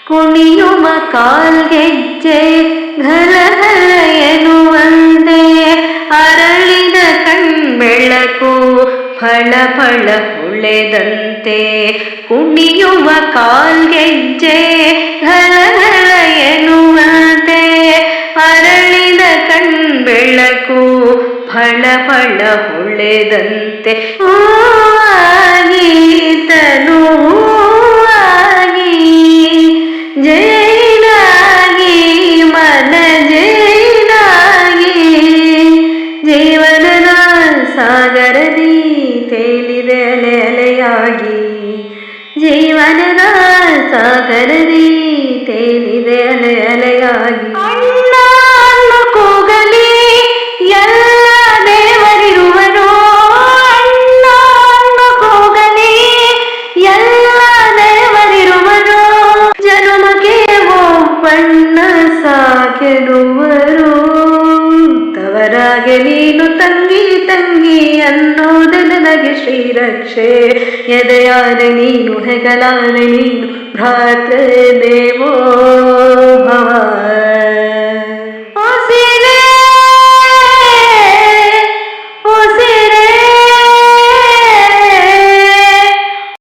ಕುಣಿಯುವ ಕಾಲ್ಗೆಜ್ಜೆ ಘಲಘಲ ಎನ್ನುವಂತೆ ಅರಳಿದ ಕಣ್ಬೆಳಕು ಫಳ ಫಳ ಹೊಳೆದಂತೆ. ಕುಣಿಯುವ ಕಾಲ್ಗೆಜ್ಜೆ ಘಲಘಲ ಎನ್ನುವಂತೆ ಅರಳಿದ ಕಣ್ಬೆಳಕು ಫಳ ಫಳ ಹೊಳೆದಂತೆ. ತನು ಜೈನಾಗಿ ಮನ ಜೈನಾಗಿ ಜೀವನದ ಸಾಗರದಿ ತೇಲಿದೆ ಅಲೆ ಅಲೆಯಾಗಿ. ಜೀವನದ ಸಾಗರದಿ ತೇಲಿದೆ ಅಲೆ ಅಲೆಯಾಗಿ. ಅಣ್ಣ ಅಣ್ಣ ಕೂಗಲಿ ಎಲ್ಲ ದೇವರಿರುವನು. ಅಣ್ಣ ಅಣ್ಣ ಕೂಗಲಿ ಎಲ್ಲ ದೇವರಿರುವನು. ಜನುಮಕ್ಕೆ ಒಬ್ಬಣ್ಣ ಸಾಕೆನುವರು. ತವರಾಗೆ ನೀನು ತಂಗಿ ತಂಗಿ ಅನ್ನೋದೆ ನನಗೆ ಶ್ರೀರಕ್ಷೆ. ಎದೆಯಾದೆ ನೀನು ಹೆಗಲಾದೆ ನೀನು ಭ್ರಾತೃ ದೇವೋ ಭವ.